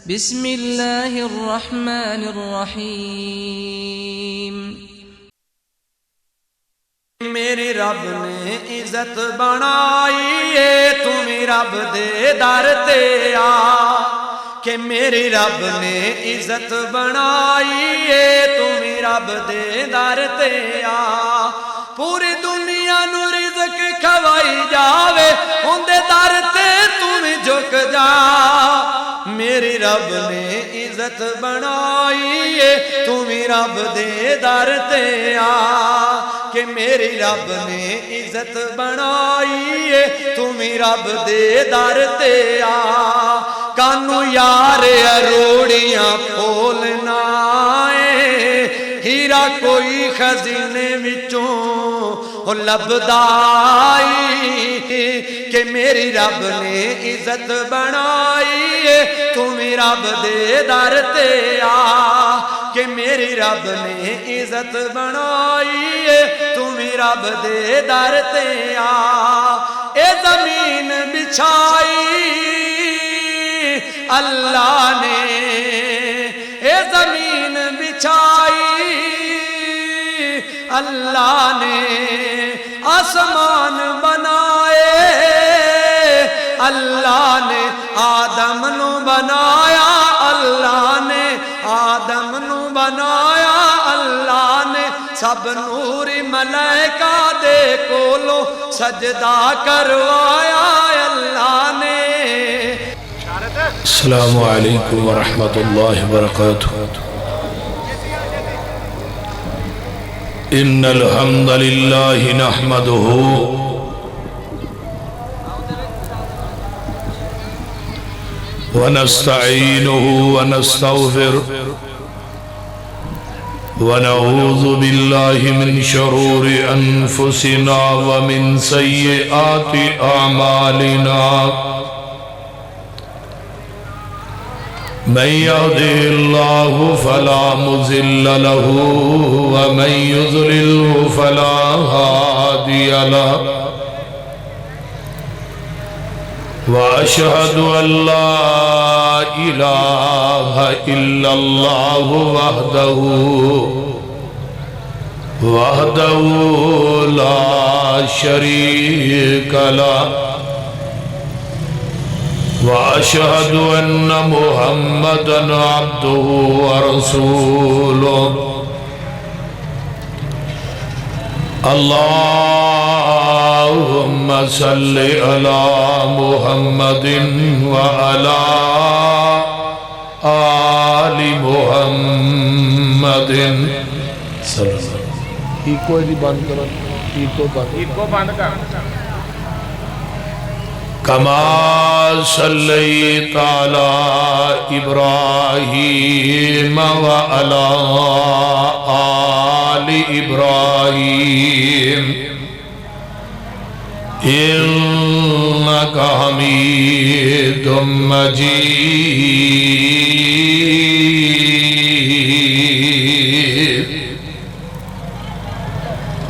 बिस्मिल्लाहिर्रहमानिर्रहीम। मेरी रब ने इज्जत बनाई है, तुम रब दे दर ते आ। कि मेरी रब ने इज्जत बनाई है, तुम रब दे दर ते आ। पूरी दुनिया नू रिज़्क खवाई जावे, उंदे दर ते तुम झुक जा। मेरी रब ने इज्जत बनाई है, तुम रब दे दर ते आ। कि मेरी रब ने इज्जत बनाई है, तुम रब दे दर ते आ। कानू यार अरोड़ियां फोलना है, हीरा कोई खजीने विचों लभदाई। कि मेरी रब ने इज्जत बनाई है, तुम रब दे दर ते आ। कि मेरी रब ने इज्जत बनाई है, तुम रब दे दर ते आ। ए जमीन बिछाई अल्लाह ने, ए जमीन बिछाई अल्लाह ने। आसमान बनाए अल्लाह ने, आदम नू बनाया अल्लाह ने। आदम नू बनाया अल्लाह ने, सब नूरी मलाइका दे कोलों सजदा करवाया अल्लाह ने। अस्सलामु अलैकुम व रहमतुल्लाहि व बरकातुहू। इन्नल हम्दलिल्लाहि नहमदुहू व नस्तईनुहु व नस्तगफिरुहु व नऊज़ु बिल्लाहि मिन शुरूरि अनफुसिना व मिन सय्यिआति अमालिना। मन यहदिहिल्लाहु फला मुज़िल्ल लहु व मन युज़लिल्हु फला हादिय लहु। व अशहदु अल्ला इलाहा इल्लल्लाहु वहदहु ला शरीक लहु। व अशहदु अन्न मुहम्मदन अब्दुहु व रसूलुहु। अल्लाहुम्मा सल्लि अला मुहम्मदिन व अला आलि मुहम्मदिन। इको बंद करो, इको बंद कर। कमा सल्लैता अला इब्राहीम व अला आलि इब्राहीम इन्नका हमीदुम मजीद।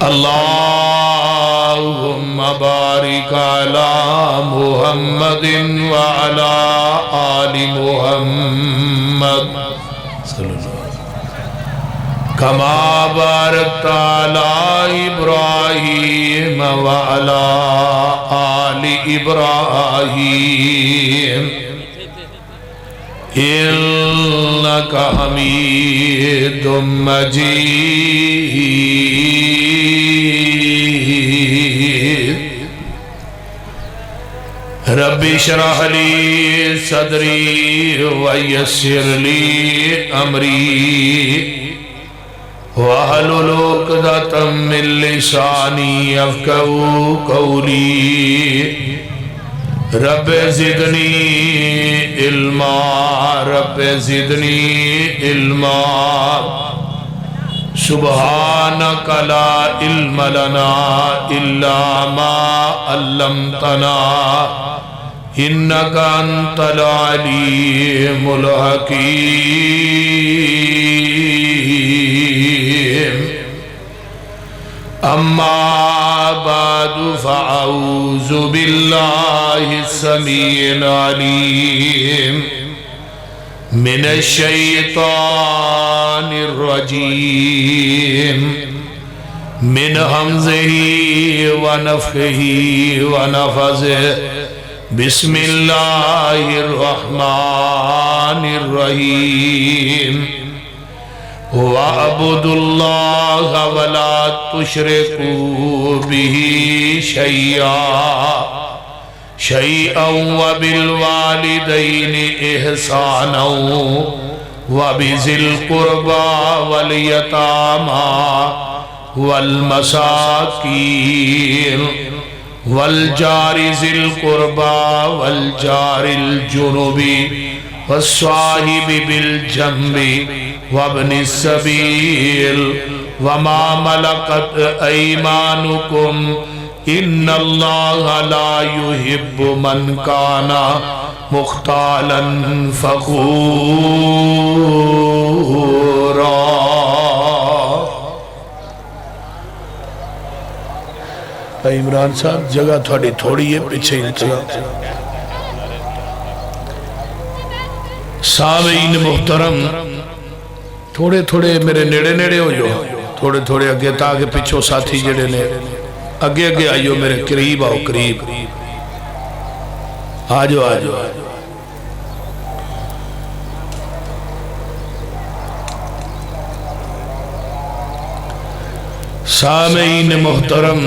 अल्लाहुम्मा बारिक अला मुहम्मदिन व अला आलि मुहम्मद कमा बारकता अला इब्राहीम व अला आलि इब्राहीम इन्नका हमीदुम मजीद। रब्बि इश्रह ली सदरी व यस्सिर ली अमरी वहलुल उक़दतम मिन लिसानी यफ़क़हू क़ौली। Rabbi ज़िदनी इल्मा, rabbi ज़िदनी इल्मा। सुब्हानक ला इल्म लना इल्ला मा अल्लमतना इन्नका अंतल अलीमुल हकीम। अम्मा बादु फ़अऊज़ु बिल्लाहि समीइल अलीम मिनश्शैतानिर्रजीम मिन हमज़िही व नफ़्ख़िही व नफ़्ख़िही बिस्मिल्लाहिर्रहमानिर्रहीम वअब्दुल्लाह वला तुश्रिकू बिही शैअन व बिलवालिदैनि इहसानन व बिज़िल क़ुर्बा वल यतामा वल मसाकीन वल जारि ज़िल क़ुर्बा वल जारिल जुनुबी वस्साहिबि बिल जंबी वब्निस सबील वमा मलकत ऐमानुकुम इन्नल्लाह ला युहिब्बु मन काना मुख्तालन फखूरा। इमरान साहब जगह थोड़ी थोड़ी है, पीछे इंतजाम। सामीन मुहतरम थोड़े थोड़े मेरे नेड़े नेड़े हो जाओ, थोड़े थोड़े अगे ताकि पिछों साथी जड़े ने अगे अगे आइयो, मेरे करीब आओ, करीब आ जाओ, आ जाओ। सामीन मुहतरम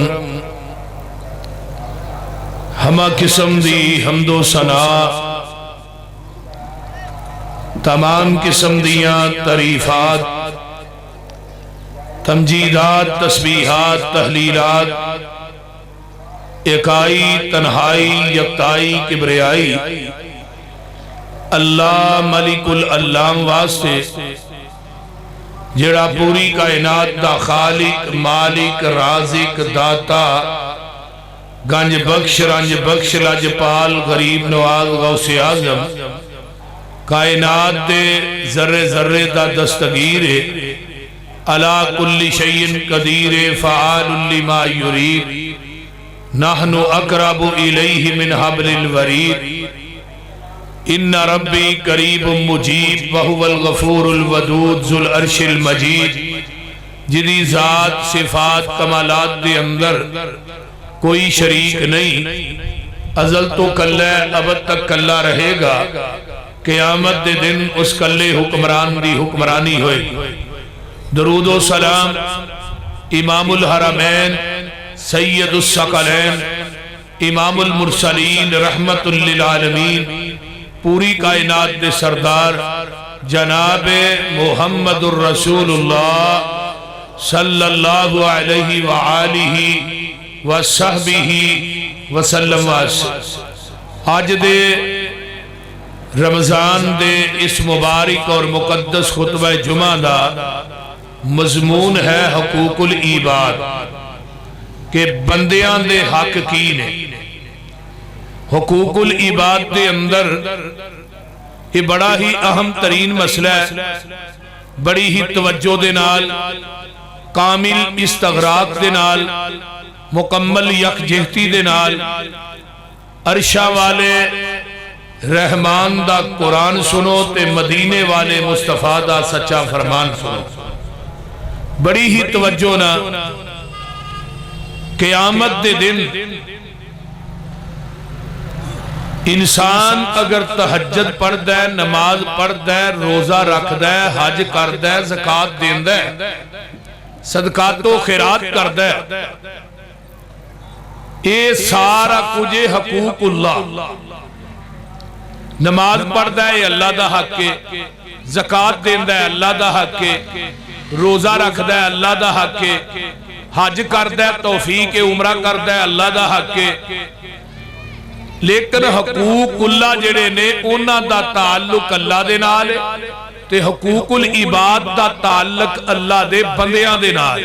हमा किस्म दी हमदो सना तमाम किस्म दियां तरीफात तमजीदात तस्बीहात तहलीलात एकाई तन्हाई यकताई किबरियाई अल्लाह मलिकुल अल्लाम वास्ते जेड़ा पूरी कायनात दा खालिक मालिक राजिक दाता गंज बख्श रंज बख्श लजपाल गरीब नवाज गौसे आजम कायनात दे जर्रे जर्रे दा दस्तगीर अला कुल्ली शैइन कदीर फ़आलुन लिमा युरीद नहनु अक़रबु इलैहि मिन हब्लिल वरीद इन्ना रब्बी करीबुम मुजीब वहुवल गफूरुल वदूद ज़ुल अर्शिल मजीद। जिदी ज़ात सिफ़ात कमालात दे अंदर कोई शरीक नहीं, अजल तो कल्ला अबद तक कल्ला रहेगा, क़यामत दे दिन उस कल्ले हुक्मरान दी हुक्मरानी होए। दरूदो सलाम इमामुल हरमैन सैयदुस सकलैन इमामुल मुरसलीन रहमतुल लिल आलमीन पूरी कायनात दे सरदार जनाबे मुहम्मदुर रसूलुल्लाह सल्लल्लाहु अलैहि व आलिहि व सहबिही वसल्लम। आज दे रमजान दे इस मुबारक और मुकद्दस खुतबा जुमा दा मजमून है हकूकुल इबाद के बंदियां दे हक की ने। हकूकुल इबाद दे अंदर ये बड़ा ही अहम तरीन मसला है, बड़ी ही तवज्जो दे नाल कामिल इस्तगराक दे नाल मुकम्मल यकजहती दे नाल अरशा वाले रहमान दा कुरान सुनो ते मदीने वाले मुस्तफा दा सच्चा फरमान सुनो। बड़ी ही तवज्जो ना क़यामत दे दिन इंसान अगर तहज्जुद पढ़दा है, नमाज पढ़दा है, रोजा रखदा है, हज करदा है, ज़कात देंदा है, सदकातो खैरात करदा है, ये सारा कुछ हकूकुल्लाह। नमाज पढ़दा है अल्लाह दा हक है, ज़कात देंदा है अल्लाह दा हक है, रोजा रखदा है अल्लाह दा हक है, हज करदा है तौफीक उमरा करदा है अल्लाह दा हक है। लेकिन हकूकुल्लाह जेड़े ने उन्हां दा ताल्लुक अल्लाह दे नाल है ते हकूकुल इबाद दा ताल्लुक अल्लाह दे बंदियां दे नाल।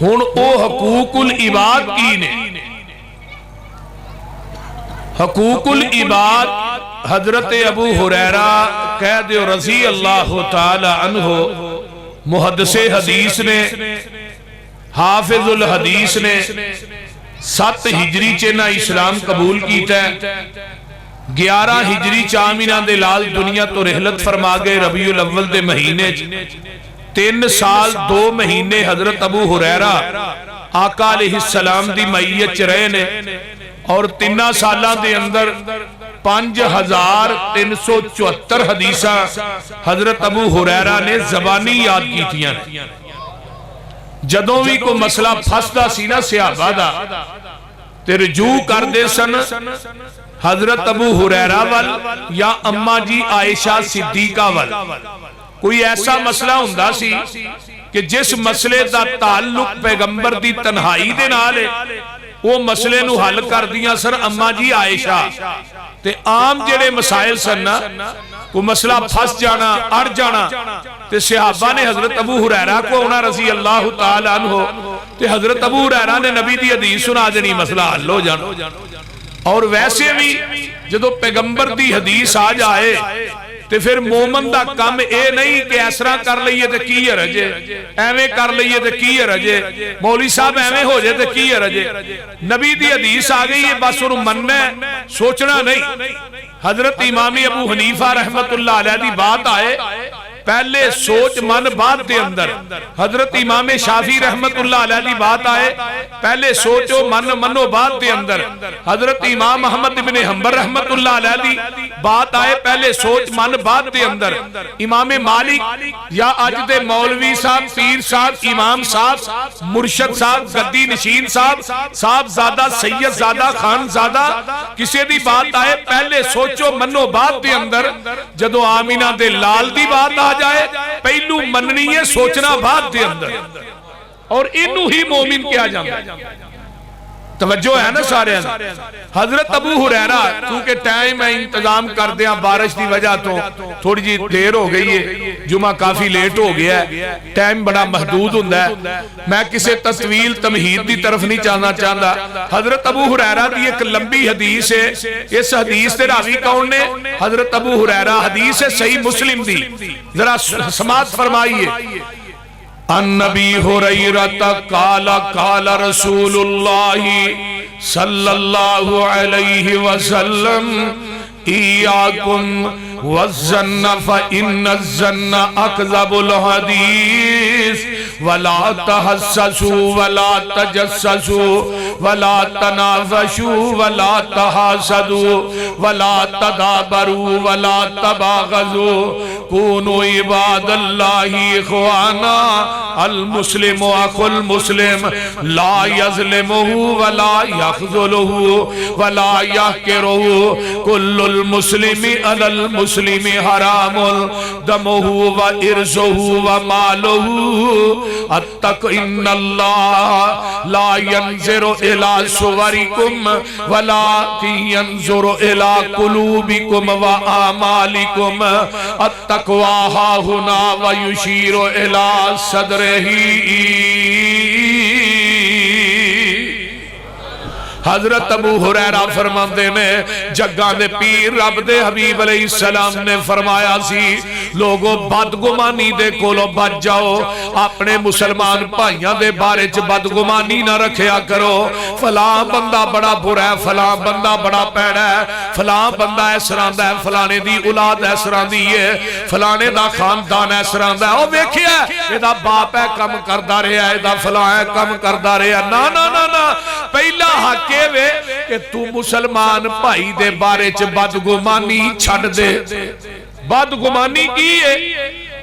हुण ओ हकूकुल इबाद की ने? हकूकुल इबाद हजरत अबू हुरैरा कह दो रज़ी अल्लाह ताला अन्हु मुहद्दिसे हदीस ने हाफिजुल हदीस ने 7 हिजरी च ना इस्लाम कबूल किया 11 हिजरी च आमिना दे लाल दुनिया तो रहलत फरमा गए रबीउल अव्वल दे महीने 3 साल 2 महीने हजरत अबू हुरैरा आका अलैहिस्सलाम दी मईयत च रहे ने और 3 सालों के अंदर 5374 हदीसा हजरत अबू हुरैरा ने जबानी याद कीतियां। जदों भी कोई मसला फसदा सी ना सहाबा दा ते रुजू करदे सन हजरत अबू हुरैरा वल या अम्मा जी आयशा सिद्दीका वल। कोई ऐसा मसला हुंदा सी कि जिस मसले का ताल्लुक पैगंबर दी तन्हाई दे नाल है, वो मसले नू हल कर दिया सर अम्मा जी आयशा। ते आम जेड़े मसाइल सन ना, को मसला फस जाना अड़ जाना, ते सहाबा ने हजरत अबू हुरैरा को आना रजी अल्लाह तआला अन्हु, ते हजरत अबू हुरैरा ने नबी दी हदीस सुना देनी, मसला हल हो जाना। और वैसे भी जदों पैगंबर दी हदीस आ जाए ते फिर मोमन दा कम ए नहीं कि इस तरह कर लईए ते की हरज है, एवें कर लईए ते की हरज है, मौलवी साहब एवें हो जाए ते की हरज है। नबी दी हदीस आ गई है, बस उन्हें मनना है, सोचना नहीं। हजरत इमामी अबू हनीफा रहमतुल्लाह अलैह दी बात आए, पहले सोच मन बाद दे अंदर। हजरत इमाम शाफी रहमतुल्लाह अलैह दी बात आए, पहले सोचो मन मनो बाद दे अंदर। हजरत इमाम अहमद इब्ने हंबल रहमतुल्लाह अलैह दी बात आए, पहले सोच मन बाद दे अंदर। इमाम मालिक या अज दे मौलवी साहब, पीर साहब, इमाम साहब, मुर्शद साहब, गद्दी नशीन साहब, साहबजादा सैयदजादा खानजादा, किसी दी बात आए पहले सोचो मनो बाद दे अंदर। जदों आमीना दे लाल दी बात आ जाए पहलू मननी है, सोचना बाद दे अंदर, और इनू ही मोमिन कहा जाता है। तवज्जो है ना सारे। हजरत अबू हुरैरा, क्योंकि टाइम है इंतजाम कर दिया, बारिश की वजह तो थोड़ी जी देर हो गई है, जुमा काफी लेट हो गया है, टाइम बड़ा महदूद हुंदा है। मैं किसी तस्वील तमहीद की तरफ नहीं जाना चाहता। हजरत अबू हुरैरा की एक लंबी हदीस है, इस हदीस के रावी कौन ने? हजरत अबू हुरैरा। हदीस है सही मुस्लिम दी, जरा समात फरमाइए। अन्नबी हुरैरा काला काला रसूलुल्लाहि सल्लल्लाहु अलैहि वसल्लम इयाकुम वज़न्न फ़इन्न ज़न्न अकज़बुल हदीस वला तहस्ससु वला तजस्ससु वला तनाफ़शु वला तहासदु वला तदाबरु वला तबाग़ज़ु कूनु इबादल्लाहि इख़वाना अल मुस्लिमु अख़ुल मुस्लिम ला यज़लिमुहु वला यख़ज़ुलुहु वला यहक़िरुहु कुल्लुल मुस्लिमी अलल मुस्लिमी हरामुल दमुहु व इर्ज़ुहु व मालुहु अत्तक़ इन्नल्लाह ला यंज़ुरु इला सुवरिकुम वला यंज़ुरु इला कुलूबिकुम व आमालिकुम अत्तक़वा हाहुना व युशीरु इला सदरिही। हजरत अबू हुरैरा फरमाते ने जग्गा दे पीर रब दे हबीब अलैहिस्सलाम ने फरमाया सी, लोगों बदगुमानी दे कोलों बच जाओ, अपने मुसलमान भाइयों दे बारे च बदगुमानी ना रखिया करो। फलां बंदा बड़ा बुरा है, फलां बंदा बड़ा पैड़ा है, फलां बंदा इस तरह दा है, फलाने दी औलाद इस तरह दी है, फलाने दा खानदान इस तरह दा है, ओ वेखिया इहदा बाप है कम करदा रहा, इहदा फलां है कम करदा रहा। ना ना ना ना, पहला हक वे कि तू मुसलमान भाई दे बारे च बदगुमानी छड़ दे। बदगुमानी की है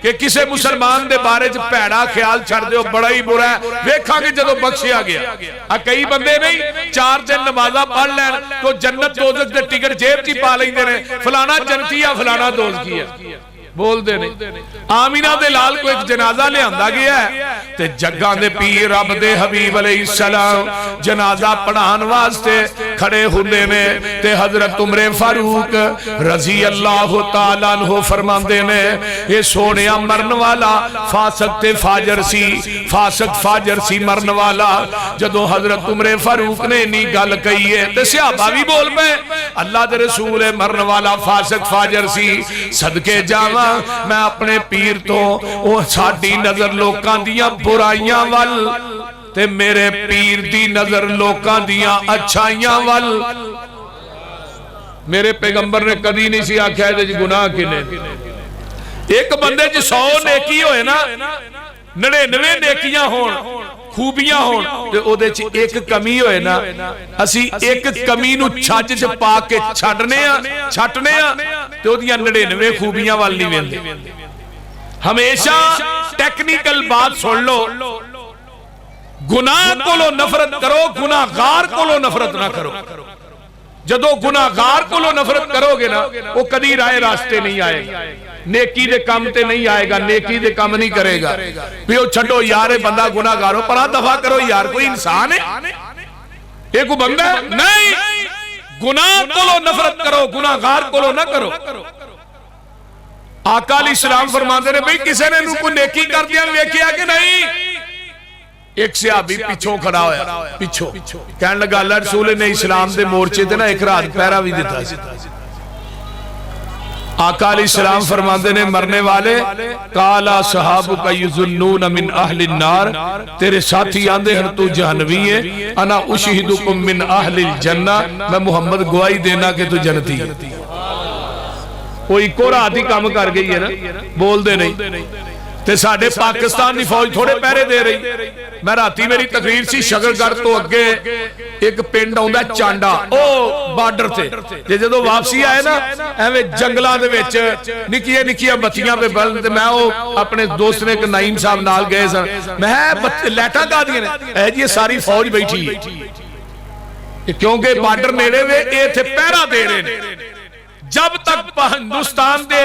कि किसी मुसलमान दे बारे च भैड़ा ख्याल छड़ दो, बड़ा ही बुरा है। वेखांगे जदों बख्शिया गया। कई बंदे नहीं 4 दिन नमाज़ा पढ़ लैन तो जन्नत दोज़ख दे टिकट जेब च पा लेंदे ने, फलाना जन्नती है फलाना दोज़खी है, बोलते नहीं। आमीना दे लाल को एक जनाजा लियांदा गया है ते जग्गा दे पीर रब दे हबीब अलैहिस्सलाम जनाजा पढ़ान वास्ते खड़े हुंदे ने ते हजरत उमरे फारूक रजी अल्लाह तआला अन्हु फरमांदे ने, ये सोनिया मरन वाला फासक ते फाजर सी, फासक फाजर सी मरन वाला। जदों हजरत उमरे फारूक ने इन्नी गल कही है ते सहाबा भी बोल पे, अल्लाह दे रसूल मरन वाला फासक फाजर सी, सदके जावा मैं अपने पीर तो ओ साडी नजर लोकां दियां बुराइयां वल ते मेरे पीर दी नजर लोकां दियां अच्छाइयां वल। मेरे पैगंबर ने कदी नहीं सी आख्या इहदे च गुनाह किने। एक बंदे च 100 नेकी होए ना, 99 नेकियां होण, खूबियां होण, ते ओदे च एक कमी होए ना, असी एक कमी नूं छज च पा के छड्डने आ ते ओदियां 99 खूबियां वाल नहीं वेंदे। हमेशा टेक्निकल बात सुन लो, गुनाह कोलों नफरत करो, गुनाहगार कोलों नफरत ना करो। जदों गुनाहगार कोलों नफरत करोगे ना, वो कदी राह रास्ते नहीं आएगा, नेकी दे काम ते नहीं आएगा, नेकी दे काम नहीं करेगा। भी वो छड्डो यार, ये बंदा गुनाहगार हो, पर दफा करो यार, कोई इंसान है, ये कोई बंदा नहीं। गुनाह कोलों नफरत करो, गुनाहगार कोलों ना करो। आका अलैहिस्सलाम फरमाते ने, भाई किसी ने कोई नेकी करदियां वेखिया कि नहीं? एक सहाबी पिछों खड़ा होया, पिछों कहने लगा, अल्लाह रसूल ने इस्लाम दे मोर्चे ते ना एक रात पहरा भी दिता सी। आका अलैहिस्सलाम फरमाते ने, मरने वाले, काला सहाबु का युज़ुन्नून मिन अहलिन नार, तेरे साथी आंदे हैं तू जहन्नवी है, अना उशहिदुकुम मिन अहलिल जन्ना, मैं मुहम्मद गवाही देना कि तू जन्नती है। वो इको रात ही काम कर गई है ना, बोलते नहीं। ते साडे पाकिस्तान की फौज थोड़े पहरे दे रही। मैं राती मेरी तकरीर सी शकरगढ़ तो अगे एक पिंड आउंदा चांडा, ओ बार्डर ते, जदों वापसी आए ना, एवें जंगलां दे विच निक्कियां निक्कियां बत्तियां पे बल, ते मैं ओ अपने दोस्त ने एक नाईम साहब नाल गए सन। मैं लाइटां कादियां ने, ऐ जी सारी फौज बैठी है, क्योंकि बार्डर नेड़े वे, इत्थे पहरा दे रहे ने। जब तक हिंदुस्तान दे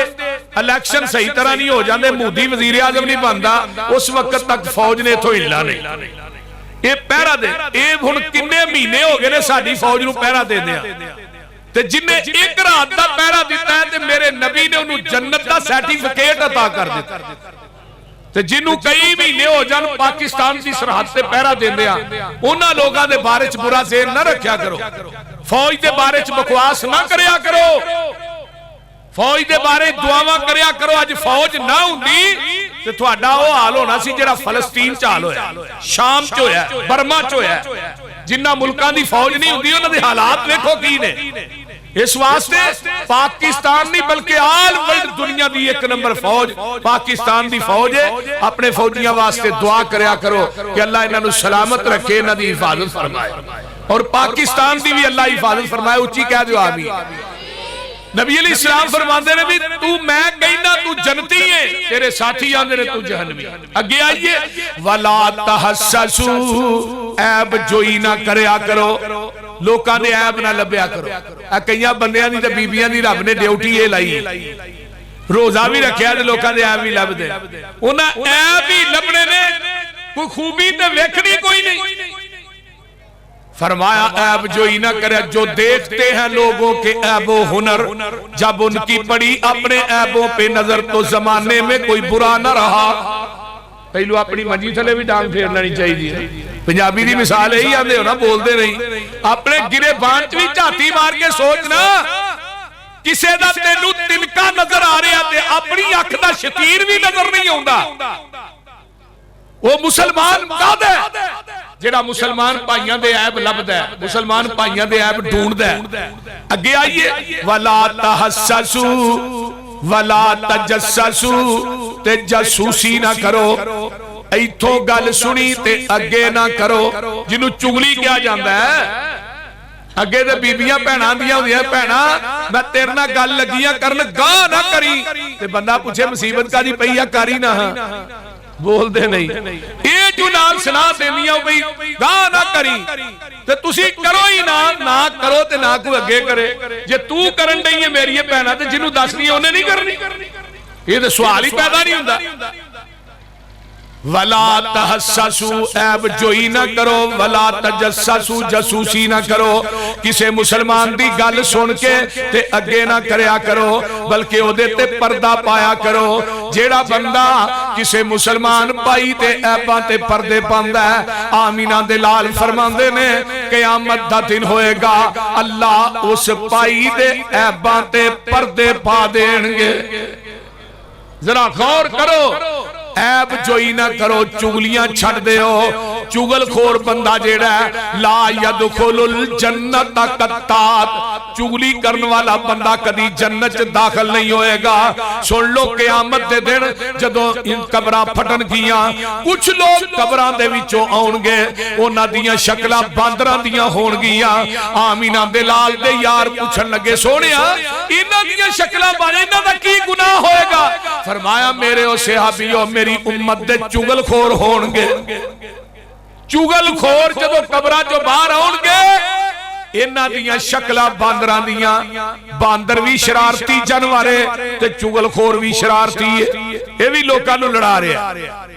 इलेक्शन सही तरह नहीं हो जाते, मोदी वजीर आजम नहीं बनता, उस वक्त तक फौज ने इथों हिलना नहीं। ये पहरा दे, ये हुण किन्ने महीने हो गए ने साडी फौज नूं पहरा देंदे आ, ते जिन्ने एक रात दा पहरा दिता है, ते मेरे नबी ने उन्होंने जन्नत दा सर्टिफिकेट अता कर दिता। ते जिन्हों कई महीने हो जान पाकिस्तान की सरहद से पहरा देंदे आ, उन्हां लोगां दे बारे च बुरा ज़हन ना रखिया करो, फौज दे बारे च बकवास ना करया करो, फौज दे बारे दुआवां करया करो। अज फौज ना हुंदी ते तुहाडा वो हाल होना सी जिहड़ा फलस्तीन च हाल होया, शाम च होया, बर्मा च होया। जिन्हां मुल्कां दी फौज नहीं हुंदी, उन्हां दे हालात देखो की ने। इस वास्ते पाकिस्तान नहीं बल्कि आल वर्ल्ड दुनिया की एक नंबर फौज पाकिस्तान की फौज है। अपने फौजियों वास्ते दुआ करया करो कि अल्लाह इन्हों सलामत रखे, इन्हों की हिफाजत फरमाए, और पाकिस्तान की भी अल्लाह हिफाजत फरमाए। उच्ची कह दो आमीन। नबी अलैहिस्सलाम फरमाते ने भी तू, मैं कहना तू जन्नती है, तेरे साथी आंदे ने तू जहन्नमी। अगे आइए, वला तहस्ससू, ऐब जोई ना करया करो, लोकां दे ऐब ना लभया करो। आ कईयां बंदियां दी ते बीबियां दी रब ने ड्यूटी ये लाई, रोजा भी रखिया ते लोकां दे ऐब भी लभदे। उन्हां ऐब ही लभणे ने, कोई खूबी ते वेखणी कोई नहीं। फरमाया ऐब जोई ना करे, जो देखते हैं लोगों के ऐबो हुनर, जब उनकी पड़ी अपने ऐबों पे नजर, तो जमाने में कोई बुरा ना रहा। पहलू अपनी मंजी थले भी डांग फेरना नहीं चाहिए। पंजाबी की मिसाल यही आते हो ना, बोलते नहीं, अपने गिरे बाण च भी झाती मार के सोचना, किसे दा तेनू तिनका नजर आ रहा ते अपनी अख दा शतीर भी नजर नहीं आउंदा। वो मुसलमान कादा है जेड़ा मुसलमान भाइयों दे ऐब लभदा है, मुसलमान भाइयों दे ऐब ढूंढदा है। अगे आइए, वला तहस्ससू वला तजस्ससू, ते जासूसी ना करो। इथों गल सुनी ते अगे ना करो, जिन्हों चुगली कहा जाता है। अगे तो बीबियां भैणां दियां होंदियां, भैणा मैं तेरे नाल गल लगियां करन, गाह ना करी, ते बंदा पूछे मुसीबत कादी पई आ, करी ना, बोलते नहीं। ये जो नाल सलाह देनियां भाई गाह ना करी, ते तुसी करो ही ना, ना करो ते ना कोई अगे करे। जे तू करन डई है मेरी भैणा, ते जिन्हों दसनी है उन्हें नहीं करनी। ये तो सवाल ही पैदा नहीं होंदा। वला तहस्ससू, ऐब जोई ना करो, वला तजस्ससू, जासूसी ना करो। किसे मुसलमान दी गल सुन के ते अगे ना करया करो, बल्कि ओदे ते पर्दा पाया करो। जेड़ा बंदा किसे मुसलमान भाई ते ऐबां ते पर्दे पांदा है, आमीना दे लाल फरमांदे ने क़यामत दा दिन होएगा, अल्लाह उस भाई दे ऐबां ते पर्दे पा देणगे। जरा गौर करो, ऐब जोई ना करो, चुगलियां छड़ दियो। चुगलखोर बंदा जेड़ा ला यदखुलुल जन्नत कत्तात, चुगली करने वाला बंदा कदी जन्नत च दाखिल नहीं होएगा। सुन लो क़यामत दे दिन जदों इन कबरां फटन गियां, कुछ लोग कबरां दे विचों आउणगे, उन्हां दियां शक्लां बांदरां दियां होणगियां। आमीना दे लाल दे यार पुछण लगे, सोहणिया इन्हां दियां शक्लां बारे इन्हां दा की गुनाह होएगा? फरमाया मेरे ओ सहाबीओ, मेरी उम्मत दे चुगलखोर होणगे। चुगलखोर जदों कबरां चों बाहर आउणगे, इन्हां दियां शक्लां बांदरां दियां, बांदर भी शरारती जानवर है ते चुगलखोर भी शरारती है, ये भी लोकां नूं लड़ा रहा।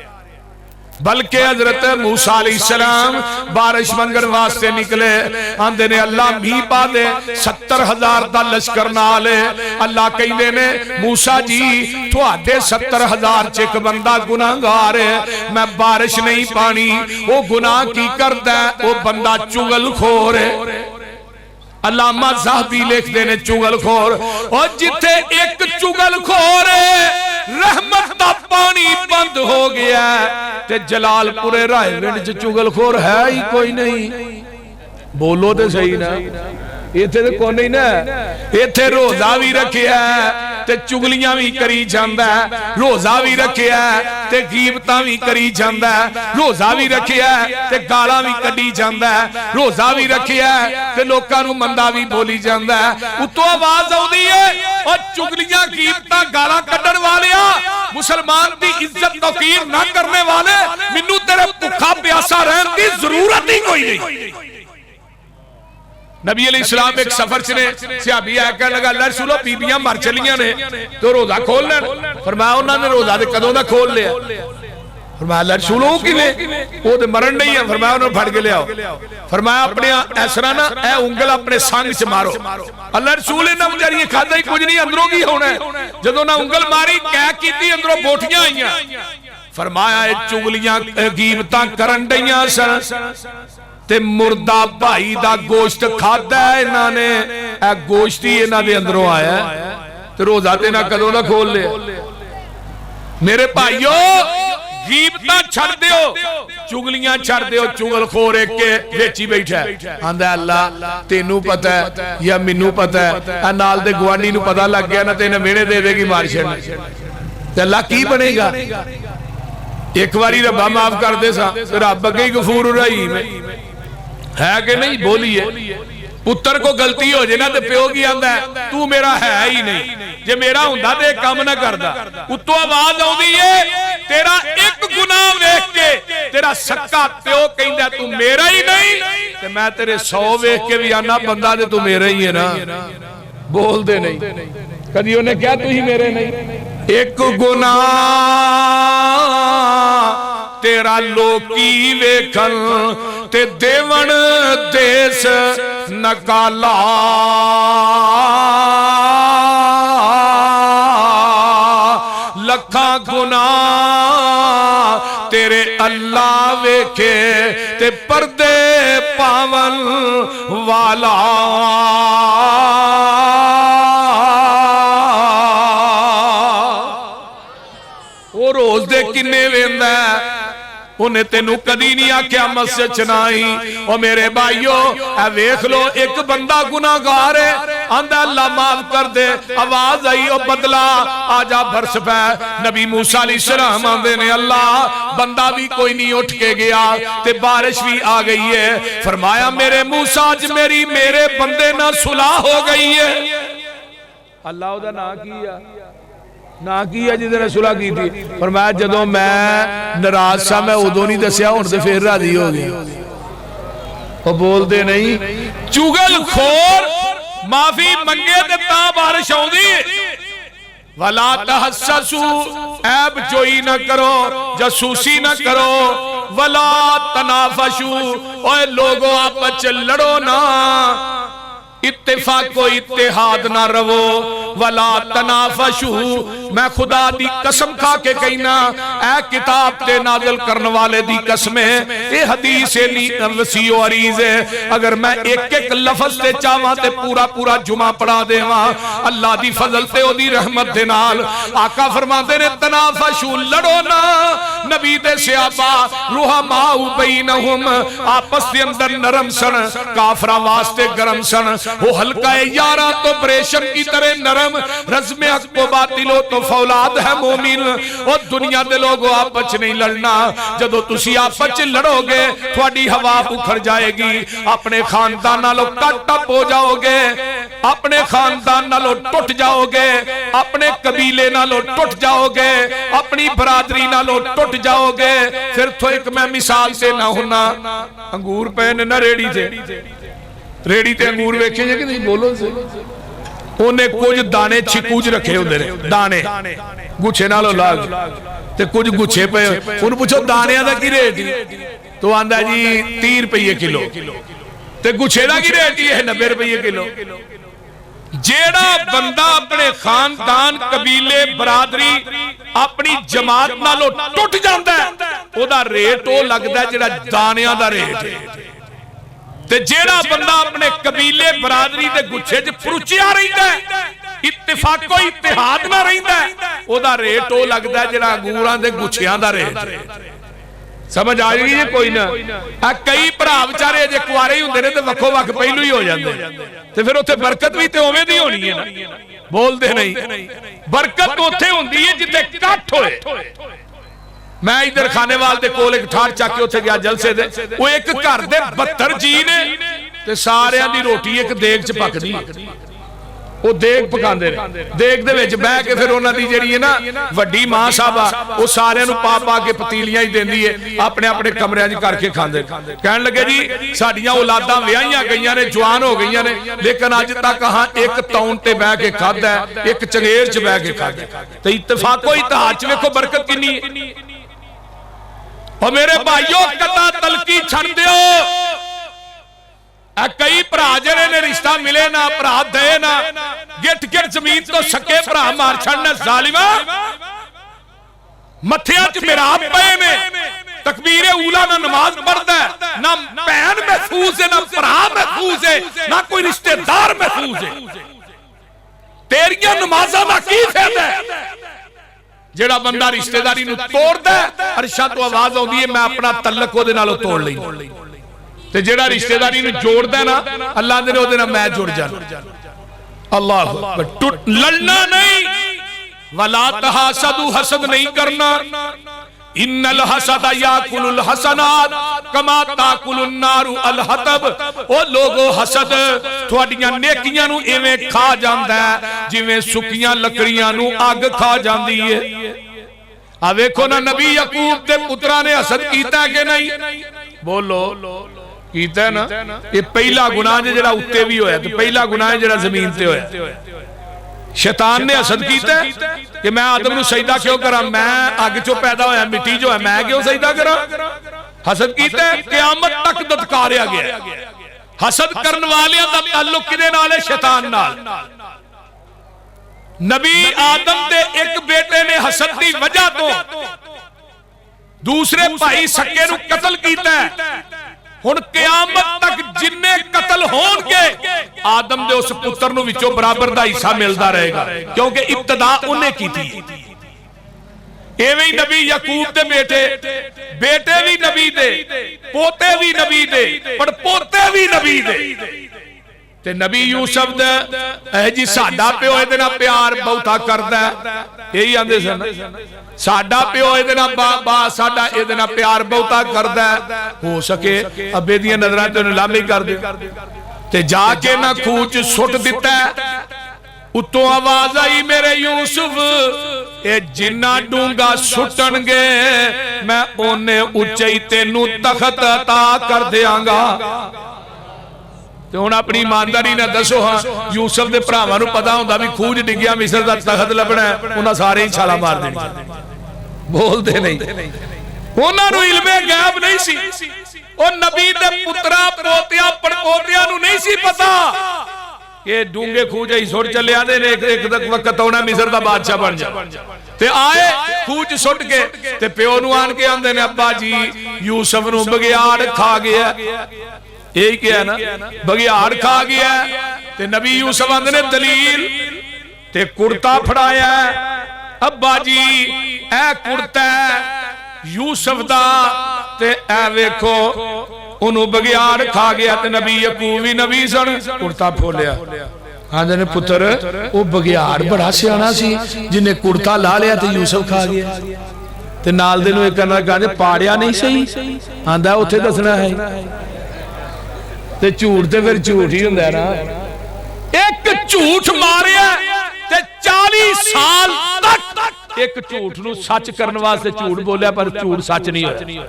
बल्कि हजरत मूसा अलैहिस्सलाम बारिश मंगण वास्ते निकले, आंदे ने अल्लाह मीह पा दे, 70,000 दा लश्कर नाल है। अल्लाह कहंदे ने मूसा जी तुहाडे 70,000 च एक बंदा गुनाहगार है, मैं बारिश नहीं पानी। वो गुनाह की करदा है? वो बंदा चुगलखोर है। अल्लामा ज़ाहबी लिखते ने चुगलखोर, और जिथे एक चुगलखोर है रहमत दा पानी बंद हो गया, ते जलालपुरे रायविंड च चुगलखोर है ही कोई नहीं। बोलो तो सही ना, इत्थे ते कोई नहीं ना। इत्थे रोजा भी रखिया ते चुगलियां भी करी जांदा है, रोजा भी रखिया ते गीबतां भी करी जांदा है, रोजा भी रखिया ते गालां भी कड्डी जांदा है, रोजा भी रखिया ते लोकां नूं मंदा भी बोली जांदा है। उत्तों आवाज आउंदी है, और चुगलियां गीबतां गालां कड्डण वालिया, मुसलमान दी इज्जत तौकीर ना करने वाले, मैनूं तेरे भुखा प्यासा रहन दी जरूरत ही कोई नहीं। नबी अलैहिस्सलाम एक सफर च ने, सहाबी आ कहने लगा अल्लाह रसूलो बीबियां मर चलियां ने तो रोजा खोल लैन। फरमाया उन्होंने रोजा ते कदों दा खोल लिया? फरमाया अल्लाह रसूलो किवें? वो ते मरन नहीं है। फरमाया उन्होंने फड़ के लियाओ। फरमाया अपने इस तरह ना ए उंगल अपने संग च मारो। अल्लाह रसूल इन्हां बेचारियां खादा ही कुछ नहीं, अंदरों की होना है। जदों ना उंगल मारी कह कीती, अंदरों बोटियां आईयां। फरमाया चुगलियां गीबतां करन डईयां सन ते मुर्दा भाई दा गोश्त खादा है इन्हां ने, ए गोश्त ही इन्हां दे अंदरों आया ते रोजा ते ना कदों दा खोल लिया। मेरे भाइयों गीबतां छड़ दिओ, चुगलियां छड़ दिओ। चुगलखोर एक के विच ही बैठा है, आंदा अल्लाह तेनू पता है या मैनू पता है, आ नाल दे गवांडी नू पता लग गया ना ते इन्हें मेहने दे देगी मार छड़ना, ते अल्लाह की बनेगा? एक बारी रब्बा माफ कर दे सा, रब अगे गफूर रहीम है कि नहीं? बोलिए। पुत्र को गलती हो जाए ना तो प्यो की आंदा है तू मेरा है ही नहीं, जे मेरा हुंदा ते काम ना करदा। उत्तों आवाज आउंदी है, तेरा एक गुनाह वेख के तेरा सक्का प्यो कहंदा तू मेरा ही नहीं, ते मैं तेरे 100 वेख के भी आना बंदा ते तू मेरा ही है ना। बोल दे नहीं, कदी उन्हें क्या तू ही मेरे नहीं। एक गुनाह तेरा लोकी वेखन ते देवन देश नकाला, लखा गुनाह तेरे अल्लाह वेखे ते पर्दे पावन वाला। वो रोज दे किन्ने वेंदा, उन्हें तेनू कदी नहीं आख्या मस्जिद च ना ही। और मेरे भाइयों ए वेख लो, एक बंदा गुनाहगार है, आंदा अल्लाह माफ कर दे। आवाज आई ओ बदला आजा बरस पै। नबी मूसा अलैहिस्सलाम आंदे ने अल्लाह बंदा भी कोई नहीं उठ के गया ते बारिश भी आ गई है। फरमाया मेरे मूसा अज मेरे बंदे ना सुलह हो गई है। अल्लाह ओदा नाम की है? ना की है जिहदे सुलह की थी? फरमाया जदों मैं नाराज सा मैं उदों नहीं दसिया, हुण ते फिर राजी हो गई। वो बोलते नहीं। चुगलखोर माफी मंगे ते तां बारिश आउंदी। वला तहस्ससु ऐब जोई ना करो, जासूसी ना करो। वला तनाफशु ओए लोगो आपस च लड़ो ना, इत्तेफाको इत्तेहाद ना रवो। वला तनाफशू, मैं खुदा दी कसम खा के कहना, ऐ किताब ते नाज़िल करने वाले दी कसम है, ये हदीस वसी और अरीज है। अगर मैं एक एक लफ्ज़ ते चाहां ते पूरा पूरा जुमा पढ़ा देवां, अल्लाह दी फजल ते ओदी रहमत दे नाल आका फरमाते ने तनाफशू, लड़ो ना। नबी दे सहाबा रुहमाउ बैनहुम, आपस दे अंदर नरम सन, काफरा वास्ते गरम सन। वो हल्का यारा तो ब्रेशन की तरह नरम, रज़्म हक को बातिलो तो फौलाद है मोमिन। और दुनिया दे लोगों आपस नहीं लड़ना, जदों तुसी आपस लड़ोगे थोड़ी हवा उखड़ जाएगी, अपने खानदान नालों कट अप हो जाओगे, अपने खानदान नालों टुट जाओगे, अपने कबीले नालों टुट जाओगे, अपनी बरादरी नालों टुट जाओगे। फिर तो एक मैं मिसाल से ना होना, अंगूर पे ना रेड़ी से, रेड़ी ते अंगूर वेखे जे कि नहीं, बोलो से उन्हें कुछ दाने छिकूज रखे होंदे ने, दाने गुच्छे नालों लाग ते कुछ गुच्छे पे, उन्हें पूछो दानियां दा की रेट, तो आंदा जी 30 रुपये किलो, ते गुच्छे दा की रेट है 90 रुपये किलो। जेड़ा बंदा अपने खानदान कबीले बरादरी अपनी जमात नालों टुट जाता है, ओदा रेट वो लगता है जेड़ा दानियां दा रेट है। ते जेड़ा बंदा अपने कबीले बरादरी दे गुच्छे च परुचिया रहिंदा है, इत्तेफाको इत्तेहाद में रहिंदा है, ओदा रेट वो लगता है जेड़ा अंगूरां दे गुच्छियां दा रेट। समझ आ गई है कोई ना? आ कई भरा बेचारे जे कुआरे ही हुंदे ने ते वक्खो वक्ख पहलू ही हो जांदे, ते फिर उत्थे बरकत भी ते उवें दी होनी है ना, बोलदे नहीं। बरकत उत्थे हुंदी है जिथे इकट्ठ होए। मैं इधर खानेवाल दे कोल एक ठाड़ चक के उत्थे गया जलसे दे, वो एक घर दे 72 जी ने ते सारियां दी रोटी एक देग च पकदी, वो देग पकांदे ने, देग दे विच बैठ के फिर उन्हां दी जेहड़ी है ना वड्डी मां साहबा वो सारियां नूं पा पा के पतीलियां ही देंदी है, अपने अपने कमरियां च करके खांदे। कहण लगे जी साडियां औलादां विआहियां गईयां ने, जवान हो गईयां ने, लेकिन अज तक हां एक तौन ते बैठ के खादा है, एक चंगेर च बैठ के खादा। ते इत्तेफाको इत्तेहाद च वेखो बरकत किन्नी है। और मेरे भाइयों कता तलकी छड़ दियो, कई भरा जेड़े ने रिश्ता मिले ना भरा दे ना, गिट गिट जमीन तो सके भरा मार छड़ना जालिमा। मथिया च मिराब पे ने, तकबीरे ऊला ना नमाज पढ़दा है, ना भैन महफूज है, ना भरा महफूज है, ना कोई रिश्तेदार महफूज है। तेरियां नमाज़ां दा की फायदा है? जेड़ा बंदा रिश्तेदारी नूं तोड़दा है, अरशा तो आवाज आउंदी है मैं अपना तलक ओदे नालों तोड़ लई, ते जेड़ा रिश्तेदारी नूं जोड़दा है ना, अल्लाह दे ओदे नाल मैं जुड़ जाना। अल्लाह अकबर। लड़ना नहीं, वला तहासदू, हसद नहीं करना। इन्नल हसद याकुलुल हसनात कमा ताकुलुन नारु अल हतब। ओ लोगो हसद तुहाडियां नेकियां नूं इवें खा जांदा है जिवें सुक्कियां लकड़ियां नूं अग खा जांदी है। आ वेखो ना नबी यकूब दे पुत्रा ने हसद कीता कि नहीं? बोलो कीता ना। ये पहला गुनाह जेड़ा उत्ते भी होया, ते पहला गुनाह जेड़ा जमीन ते होया। शैतान ने हसद कीता कि मैं आदम नूं सजदा क्यों करा, मैं अग चों पैदा होया, मिट्टी जो है, मैं क्यों सजदा करा? हसद कीता, क़यामत तक दत्कारिया गया। हसद करने वालियां दा ताल्लुक किदे नाल है? शैतान नाल। नबी आदम दे एक बेटे ने हसद दी वजह तो दूसरे भाई सक्के नूं कतल कीता। हुण क़यामत तक जिन्ने कतल होणगे आदम दे उस पुत्र नूं विचों बराबर दा हिस्सा मिलदा रहेगा, क्योंकि इब्तदा उन्हें की थी। एवें ही नबी यकूब दे बेटे भी नबी दे, पोते भी नबी दे, पर पोते भी नबी दे। ते नबी यूसुफ दे जी साडा प्यो इहदे नाल प्यार बहुता करदा है, यही आंदे सन साडा प्यो इहदे नाल बाबा साडा इहदे नाल प्यार बहुता करदा है। हो सके अब्बे दी नजरां ते लामी कर दे, ते जाके ना खूह च सुट दिता। उत्तों आवाज आई मेरे यूसुफ ए जिन्ना डूंगा सुटणगे मैं ओने उच्चे ही तेनू तखत अता कर देंगा। हुण अपनी ईमानदारी ना दसो, हाँ यूसुफ दे भरावां नूं पता हुंदा भी खूह च डिग्गिया मिस्र दा तखत लभना है, उन्हां सारे ही छाला मार देनी। बोलदे नहीं, उन्हां नूं इल्मे गैब नहीं सी। ओ नबी दे पुत्रा पोतिया पड़पोतिया नूं नहीं सी पता ये डूंगे खूह च सुट चलिया एक वक्त आना मिस्र का बादशाह बन जा ते आए खूह च सुट के ते प्यो नूं आन के आंदे ने अब्बा जी यूसुफ नूं बगियाड़ खा गया यही क्या ना बगियाड़ खा गया ते नबी यूसुफ आंदे ने दलील ते कुर्ता फड़ाया अब्बा जी ए कुर्ता यूसुफ दा ते ए वेखो उन्होंने बगियाड़ खा गया ते नबी यकूब भी नबी सन कुर्ता खोलिया आंदे ने पुत्र वो बगियाड़ बड़ा सियाना सी जिन्हें कुर्ता ला लिया ते यूसुफ खा गया ते नाल दे नूं करना कहंदे पाड़िया नहीं सही आंदा उत्थे दसना है ते झूठ ते फिर झूठ ही हुंदा ना एक झूठ मारिया ते 40 साल तक एक झूठ नूं सच करन वास्ते झूठ बोलिया पर झूठ सच नहीं होया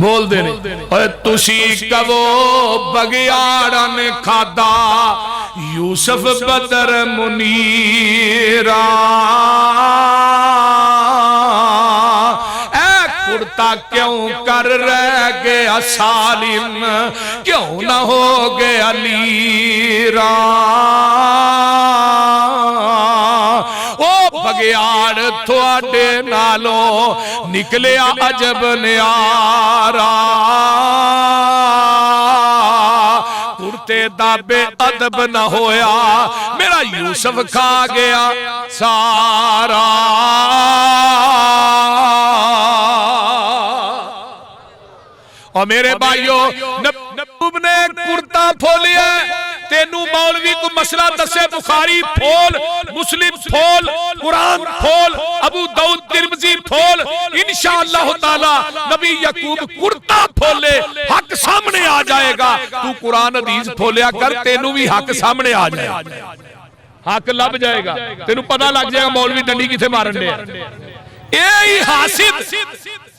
बोल दे तुसी कवो बगियाड़ा ने खादा यूसुफ बदर मुनीरा ए कुर्ता क्यों कर रह गया सालिम क्यों ना हो गया लीरा बगियाड़ थोड़े नालों निकलिया अजब न्यारा कुर्ते दाबे अदब न होया मेरा यूसुफ खा गया सारा और मेरे भाइयों नबूब ने कुर्ता खोलिया तेनू मौलवी को मसला दसे बुखारी फोल मुस्लिम फोल कुरान फोल अबू दाऊद तिरमिजी फोल इंशाअल्लाह ताला नबी यकूब कुर्ता फोले हक सामने आ जाएगा तू कुरान हदीस फोलिया कर तेनू भी हक सामने आ जाएगा हक लभ जाएगा तेनू पता लग जाएगा मौलवी डंडी किथे मारन दे यही हासिल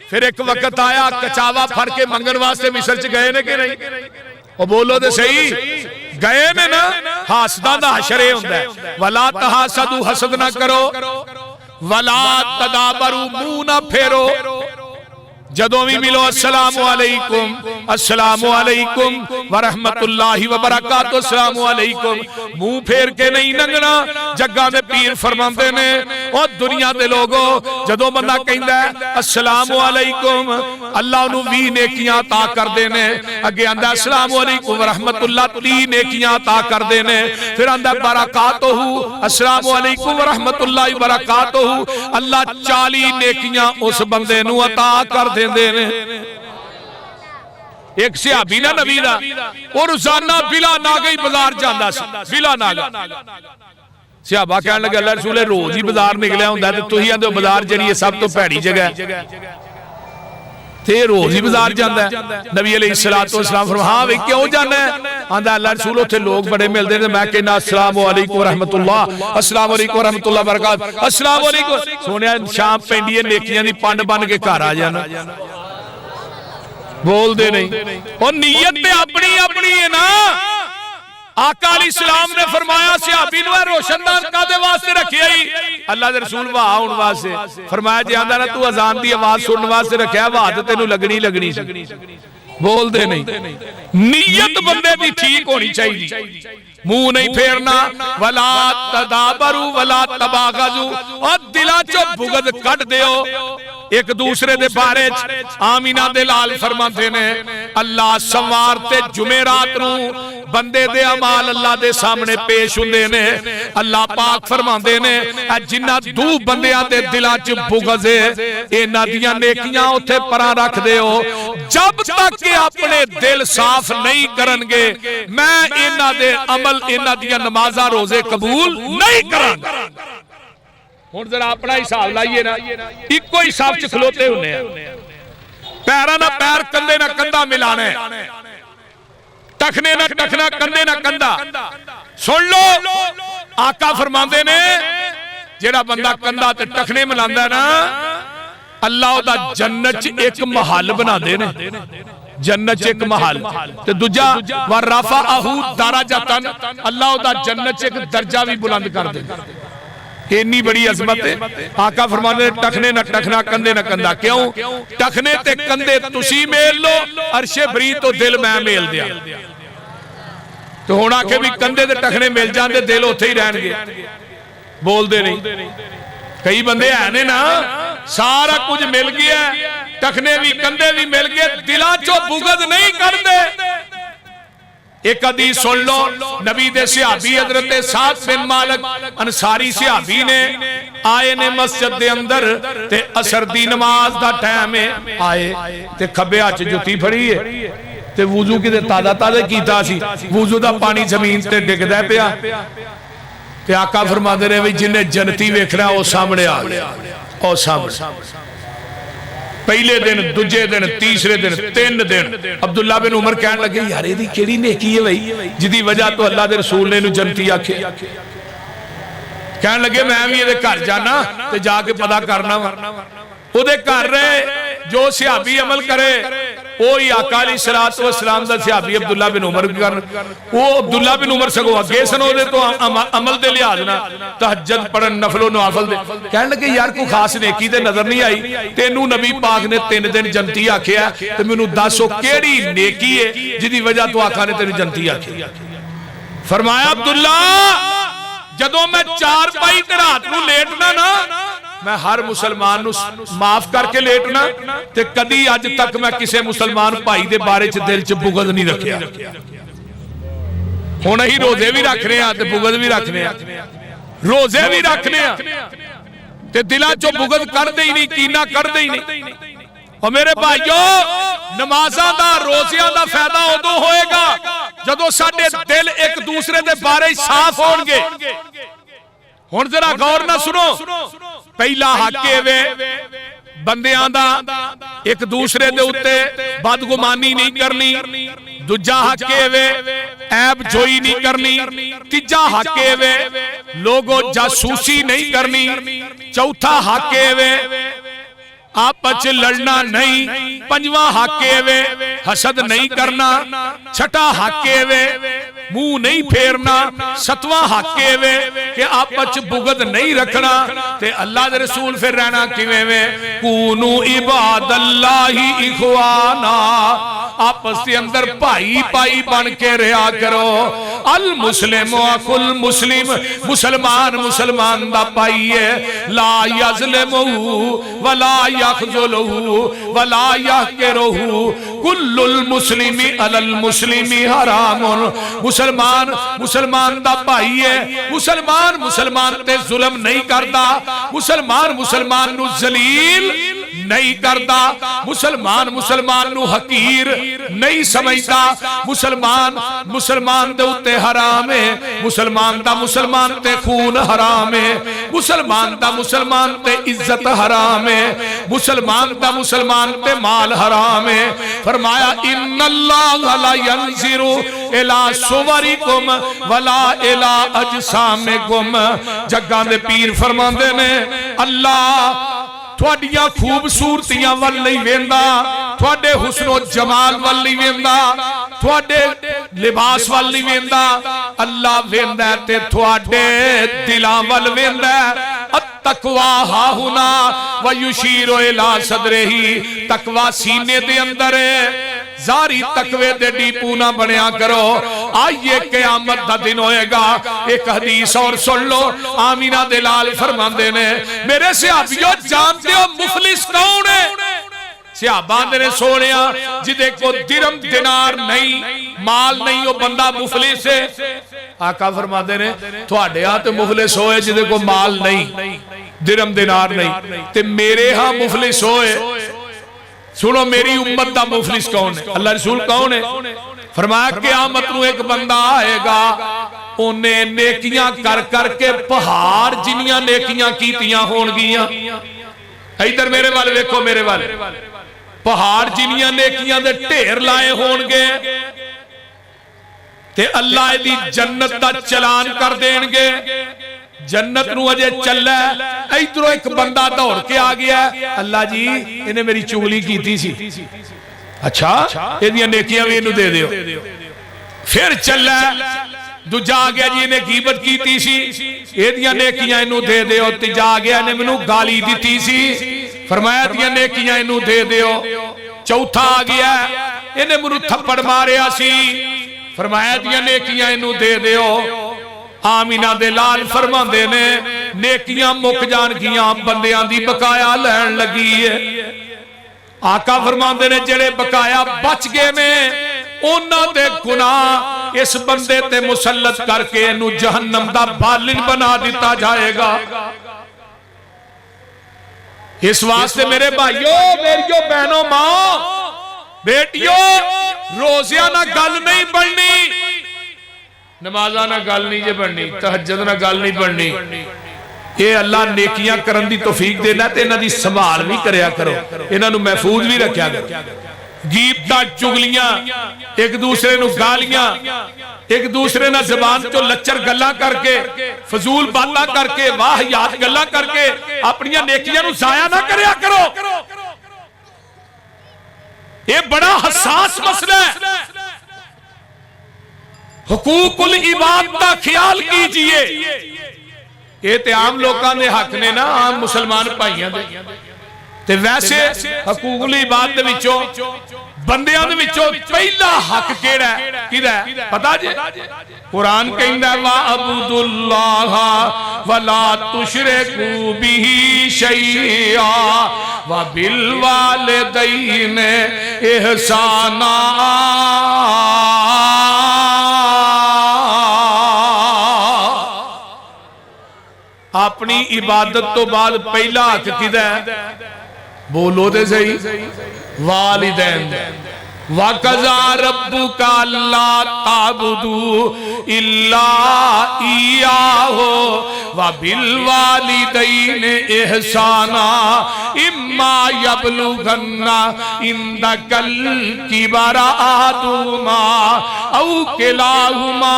फिर एक वक्त आया कचावा फड़ के मंगन वास्ते मिस्र च गए ने कि नहीं ओ बोलो तो सही गए ने ना हासदा दा हशर हुंदा है वला तहासदु हसद ना करो वला तदाबरू मुंह ना फेरो जदों भी मिलो अस्सलामु अलैकुम व रहमतुल्लाहि व बरकातुहू अस्सलामु अलैकुम मुंह फेर के नहीं लंघना जग्गा दे पीर फरमांदे ने ओ दुनिया दे लोगो जदों बंदा कहंदा है अस्सलामु अलैकुम अल्लाह नूं 20 नेकियां अता करदे ने अगे आंदा अस्सलामु अलैकुम व रहमतुल्लाह 30 नेकियां अता करदे ने फिर आंदा बरकातुहू अस्सलामु अलैकुम व रहमतुल्लाहि व बरकातुहू अल्लाह 40 नेकियां उस बंदे नूं अता कर एक सहाबी ना नबी दा ओ रोजाना बिला नागा ही बाजार जांदा सी बिला नागा सहाबा कहन लगे अल्लाह रसूल रोज ही बाजार निकलिया हुंदा ते तुसीं आंदे बाजार जड़ी सब तो भैड़ी जगह ते रोज ही बाजार जांदा है नबी अलैहिस्सलातु वस्सलाम फरमाया हां वे क्यों जाना है आंदा अल्लाह रसूल उत्थे लोग बड़े मिलदे ने मैं कहना अस्सलामु अलैकुम रहमतुल्लाह अस्सलामु अलैकुम रहमतुल्लाह बरकात अस्सलामु अलैकुम सोनिया शाम पेंडी नेकियां दी पंड बन के घर आ जाना बोल दे नहीं और नीयत ते अपनी अपनी है ना आका अलैहिस्सलाम ने फरमाया सहाबी नु रोशनदान कादे वास्ते रखिया ही अल्लाह दे रसूल वाह होने वास्ते फरमाया जे आंदा ना तू अजान दी आवाज सुनने वास्ते रखिया वाह ते तेनू लगनी बोल दे नहीं नीयत बंदे दी ठीक होनी चाहिए मुंह नहीं फेरना वला तदाबरू वला तबागजू और दिला चो बुगद कट दियो एक दूसरे दे बारे आमीना दे लाल फरमाते ने अल्लाह सोमवार ते जुमेरात नू बंदे दे अमाल अल्लाह दे सामने पेश हुंदे ने अल्लाह पाक फरमांदे ने जिन्ना दू बंदियां दे दिलां च बुगज़ है इन्हां दियां नेकियां उत्थे परां रख दिओ जब तक कि अपने दिल साफ नहीं करनगे मैं इन्हां दे अमल इन्हां दियां नमाज़ां रोजे कबूल नहीं करांगा हुण जरा अपना हिसाब लाइए ना इको हिसाब च खलोते हुंदे आ पैरां ना पैर कंधे ना कंधा मिलाना है टखने ना टखना कंधे ना कंधा सुन लो आका फरमांदे ने जेड़ा बंदा कंधा ते टखने मिलांदा है ना अल्लाह दा जन्नत च एक महल बना दे ने जन्नत च एक महल ते दूजा व रफअहू दरजतन अल्लाह दा जन्नत च एक दर्जा भी बुलंद कर दे इतनी बड़ी अजमत है आका फरमाने टखने ना टखना कंधे ना कंधा क्यों टखने ते कंधे तुसी मेल लो अरशे बरी तो दिल मैं मेल दिया तो हुण आखे भी कंधे ते टखने मिल जाते दिल उत्थे ही रहणगे, बोलते नहीं। कई बंदे है ने ना, सारा कुछ मिल गया, टखने भी कंधे भी मिल गए, दिलों चों बुगद नहीं करते। एक हदीस सुन लो, नबी दे सहाबी हजरत साद बिन मालिक अंसारी सहाबी ने आए ने मस्जिद दे अंदर ते असर दी नमाज दा टाइम है, आए ते खब्बे हाथ च जुत्ती फड़ी है ते वुजू किते ताजा ताजा कीता सी, वुजू दा पानी जमीन ते डिगदा पिया ते आका फरमांदे ने भी जिन्हें जन्नती वेखना वो सामने आ गया, ओ सामने। पहले दिन, दूजे दिन, तीसरे दिन, 3 दिन अब्दुल्ला बिन उमर कहन लगे यार इहदी केड़ी नेकी है भाई जिदी वजह तो अल्लाह दे रसूल ने इहनू जन्नती आखे। कहन लगे मैं भी इहदे घर जाना ते जाके पता करना वा। उहदे घर रहे, जो सहाबी अमल करे वही आका अलैहिस्सलातु वस्सलाम दा सहाबी अब्दुल्ला बिन उमर करन। वो अब्दुल्ला बिन उमर सगों अगे सन ओदे तो अमल दे लिहाज ना, तहज्जुद पढ़न, नफलो नवाफल दे। कहन लगे यार कोई खास नेकी ते नजर नहीं आई, तेनू नबी पाक ने 3 दिन जन्नती आखिया ते मैनू दस ओ केड़ी नेकी है जिदी वजह तो आका ने तेनू जन्नती आखी। फरमाया अब्दुल्ला जदों मैं चारपाई ते रात नू लेटना ना, मैं हर मुसलमान नू माफ करके लेटना ते कदी अज तक मैं किसी मुसलमान भाई दे बारे च दिल च बुगद नहीं रखिया। हुण असीं रोजे भी रख रहे हैं ते बुगद भी रखने हैं, रोजे भी रखने ते दिलां चों बुगद करदे ही नहीं, कीना करदे ही नहीं। और मेरे भाइयों नमाज़ां दा, रोज़ियां दा फायदा उदों होएगा जदों साडे दिल एक दूसरे दे बारे साफ होणगे। हुण जरा गौर ना सुनो, पहला हक वे बंदियां दा एक दूसरे दे उत्ते बदगुमानी नहीं करनी, दूजा हक वे ऐब जोई नहीं करनी, तीजा हक वे लोगों जासूसी नहीं करनी, चौथा हक वे आपस लड़ना नहीं, पंजवा हक वे हसद नहीं करना, छठा हक वे मुंह नहीं फेरना, सतवां हक वे कि आपस बुगद नहीं रखना। ते अल्लाह दे रसूल फिर रहना किवें वे, कूनू इबादल्लाही इखवाना, आपस के अंदर भाई भाई बन के रहा करो। अल मुस्लिम अकुल मुस्लिम, मुसलमान मुसलमान दा भाई है, ला यज़लिमहु वला यख़ज़ुलहु वला यहक़िरुहु, कुल्लुल मुस्लिमी अलल मुस्लिमी हरामुन। मुसलमान मुसलमान दा भाई है, मुसलमान मुसलमान ते जुल्म नहीं करता, मुसलमान मुसलमान नू जलील नहीं करता, मुसलमान मुसलमान नू हकीर नहीं समझता, मुसलमान मुसलमान दे उत्ते हराम है, मुसलमान दा मुसलमान ते खून हराम है, मुसलमान दा मुसलमान ते इज्जत हराम है, मुसलमान दा मुसलमान ते माल हराम है। फरमाया इन्नल्लाह ला यंज़िरु इला सुवरिकुम वला इला अजसामिकुम। जग्गां दे पीर फरमांदे ने अल्लाह थोड़ियां खूबसूरतियां वल नहीं वेंदा, थोड़े हुस्नो जमाल वल नहीं वेंदा, थोड़े लिबास वल नहीं वेंदा, अल्लाह वेंदा ते थोड़े दिलां वल वेंदा। तकवा हाहुना व युशीरो इला सदरेही, तकवा सीने दे अंदर है, जारी तकवे दे डीपू ना बनया करो। आइए क़यामत दा दिन होएगा। एक हदीस और सुन लो, आमीना दे लाल फरमांदे ने मेरे सहाबियों जानते हो मुफलिस कौन है? सहाबा ने सोनिया जिदे को दिरम दिनार नहीं, माल नहीं, वो बंदा मुफलिस है। आका फरमाते ने थोड़े हां तो मुफलिस होए जिदे को माल नहीं, दिरम दिनार नहीं, ते मेरे हां मुफलिस होए। सुनो मेरी उम्मत दा मुफलिस कौन है? अल्लाह रसूल कौन है? फरमाया क़यामत नूं एक बंदा आएगा, उन्हें नेकियां कर करके पहाड़ जिन्नियां नेकियां कीतियां होणगियां। इधर मेरे वाल वेखो, मेरे वाल पहाड़ जिन्नियां नेकियां दे ढेर लाए होणगे ते अल्लाह दी जन्नत दा चलान कर देणगे। जन्नत नूं अजे चला, इधरों एक बंदा दौड़ के आ गया, अल्लाह जी इन्हें मेरी चुगली की सी, अच्छा इहदियां नेकियां भी इहनूं दे दिओ। फिर चला, दूजा आ गया जी इन्हें गीबत की सी, इहदियां नेकियां इहनूं दे दिओ। तीजा आ गया इन्हें मैनूं गाली दी सी, फरमाया इहदियां नेकियां इहनूं दे दिओ। चौथा आ गया इन्हें मैनूं थप्पड़ मारिया सी, फरमाया दियां नेकियां इनू दे दियो। आमीना दे लाल फरमांदे ने नेकियां मुक जाणगियां, बंदियां दी बकाया लैन लगी है। आका फरमांदे ने जेड़े बकाया बच गए ने उन्हां दे गुनाह इस बंदे ते मुसल्लत करके इनू जहन्नम दा बालिन बना दिता जाएगा। इस वास्ते मेरे भाइयों, मेरियो बहनों, मां बेटियों, रोजिया ना गल नहीं बननी, नमाजा ना गल नहीं जे बननी, तहज्जुद ना गल नहीं बननी। ये अल्लाह नेकियां करन दी तौफीक देना ते इन्हां दी संभाल भी करया करो, इन्हां नू महफूज भी रखया करो। गीबतां चुगलियां, एक दूसरे नू गालियां, एक दूसरे ना जबान चो लच्चर गल्लां करके, फजूल बातां करके, वाहियात गल्लां करके अपनियां नेकियां नू जाया ना करया करो। ये बड़ा हसास मसला है। हुकूकुल इबाद का ख्याल कीजिए। ये ते आम लोगों के हक ने ना, आम मुसलमान भाइयों दे। ते वैसे हुकूकुल इबाद दे विचों बंदियां दे विचों पहला हक केड़ा है, किदा है पता जे? कुरान कहंदा वा अब्दुल्लाह वला तुशरिकू बिही शैया व बिल वालिदैन इहसाना। अपनी इबादत तो बाद पहला हक किदा है? बोलो ते सही, वालिदैन। वकज़ा रब्बुका अल्ला ताबुदू इल्ला इय्याहु व बिल वालिदैन इहसाना इम्मा यबलुगन्ना इंदकल किबरा अहदुहुमा औ किलाहुमा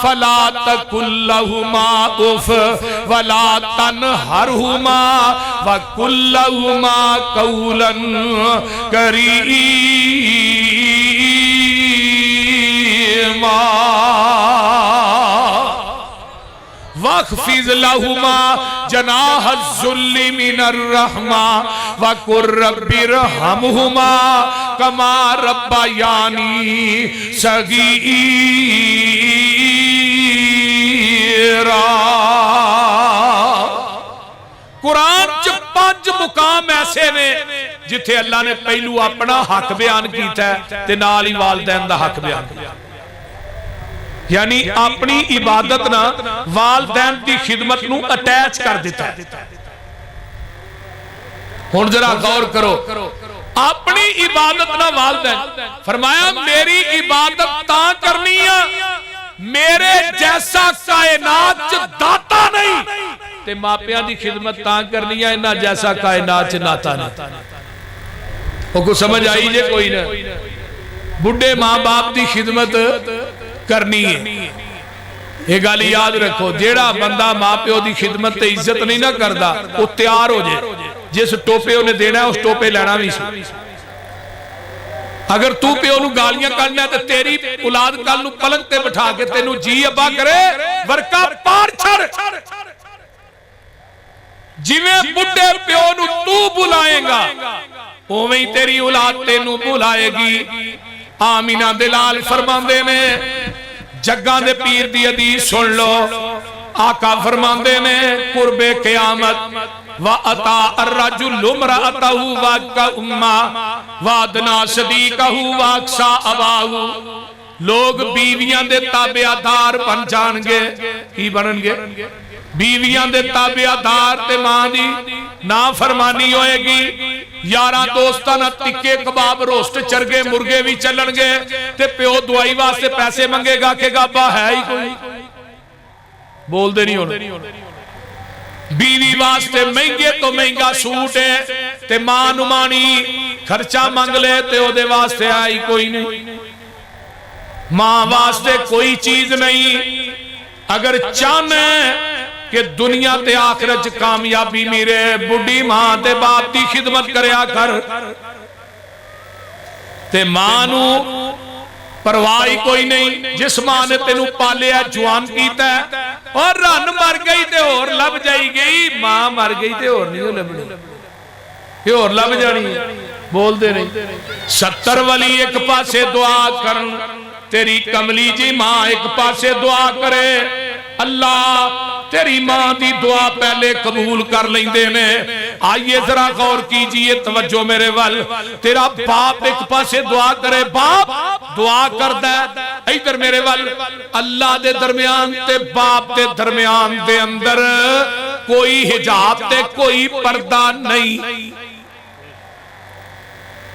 फला तकुल लहुमा उफ वला तनहरहुमा व कुल लहुमा कौलन करीमा। वख्फिज़ लहुमा जनाहज़्ज़ुल्लि मिनर रहमा वकुर रब्बिरहमहुमा कमा रब्बयानी सगीरा। कुरान च 5 मुकाम ऐसे ने जिथे अल्लाह ने पहलू अपना हक बयान किया है ते नाल ही वालिदैन दा हक बयान किया। यानी अपनी इबादत ना वालिदैन की खिदमत नू अटैच कर दिता है। हुण जरा गौर करो, अपनी इबादत ना वालिदैन, फरमाया मेरी इबादत ता करनी है मेरे जैसा कायनात च दाता नहीं, ते मापियां दी खिदमत ता करनी है इन्हां जैसा कायनात च नाता नहीं। वो कुछ समझ आई जे कोई ना? बुढ़े मां बाप की खिदमत करनी है। ये गल याद रखो, जेड़ा बंदा मां प्यो की खिदमत ते इज्जत नहीं ना करता वो तैयार हो जाए, जिस टोपे उन्हें देना उस टोपे लेना भी सी। अगर तू प्यो नू गालियां करना तो तेरी औलाद कल नू पलंग ते बिठा के तेनू जी अब्बा करे वर्का पार छड़। जिवें बुढ़े प्यो नू तू बुलाएगा उवें ही तेरी औलाद तेनू बुलाएगी। आमीना दे लाल फरमांदे ने, जग्गा दे पीर दी हदीस सुन लो। आका फरमांदे ने कुर्बे क़यामत व अता अर्रजुल इम्राअतहु व का उम्मा व अदना सदीकहु व अक्सा अबाहु। लोग बीवियां दे ताबेदार बन जाणगे। की बनणगे? बीवियां दे ताबेदार ते मां दी ना फरमानी होएगी। यारा दोस्तां नाल टिक्के कबाब रोस्ट चरगे मुर्गे भी चलणगे ते प्यो दवाई वास्ते पैसे मंगेगा कि गाबा है ही कोई। बोलदे नहीं हुण। बीवी वास्ते महंगे तो महंगा सूट है ते मां नू मानी खर्चा मंग ले ते ओदे वास्ते आई कोई नहीं। मां वास्ते कोई चीज नहीं। अगर चाहना कि दुनिया ते आखिरत च कामयाबी मेरे, बुढ़ी मां ते बाप की खिदमत करया कर। ते मां नू परवाह कोई नहीं। जिस मां ने तेनू पालिया जवान कीता और रन मर गई ते होर लभ जाएगी, मां मर गई ते होर नहीं लभनी, ये होर लभ जानी। बोलते नहीं। 70 वली एक पासे दुआ करन तेरी कमली जी मां एक पासे दुआ करे, अल्लाह तेरी मां की दुआ पहले कबूल कर लेंदे ने। आइए जरा गौर कीजिए, तवज्जो मेरे वल। तेरा बाप एक पासे दुआ करे, बाप दुआ करदा है, इधर मेरे वल अल्लाह दे दरमियान ते बाप दे दरमियान दे अंदर कोई हिजाब ते कोई पर्दा नहीं।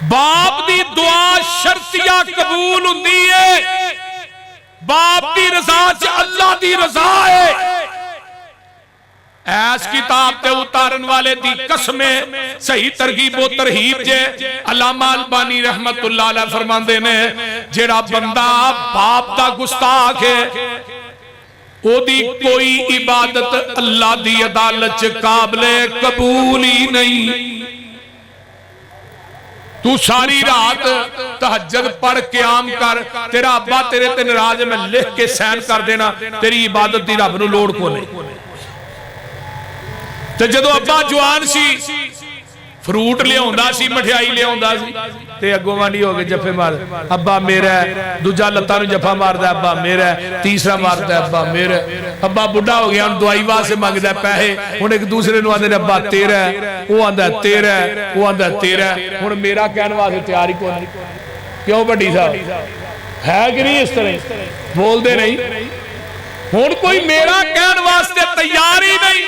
बाप दी दुआ शर्तिया कबूल हुंदी है, बाप दी रजा च अल्लाह दी रजा है। ऐस किताब ते उतारन वाले दी कसमे सही तरगीब व तरहीब जे अल्लामा अलबानी रहमतुल्लाह अलैह फरमांदे ने, जेड़ा बंदा बाप दा गुस्ताख है ओदी कोई इबादत अल्लाह दी अदालत च काबिले कबूल ही नहीं। तू सारी रात तहज्जुद पढ़ क़याम कर, तेरा अब्बा तेरे ते नाराज, मैं लिख के साइन कर देना, तेरी इबादत दी रब नूं लोड़ कोई नहीं। ते जदों अब्बा जवान सी, फ्रूट लिया सी, मठियाई लिया सी, ते अगों वाली हो गए जफे मार, अब्बा मेरा है, दूजा लत्तां नूं जफा मारदा अब्बा मेरा है, तीसरा मारदा अब्बा मेरा है। अब्बा बुढ़ा हो गया, हुण दवाई वास्ते मंगदा पैसे, हुण एक दूसरे नूं आंदे ने अब्बा तेरा है, वो आंदा तेरा है, वो आंदा तेरा है, हुण मेरा कहण वास्ते तैयार ही कोई नहीं। क्यों बड्डी साहब है कि नहीं? इस तरह बोलते नहीं, हुण कोई मेरा कहण वास्ते तैयार ही नहीं।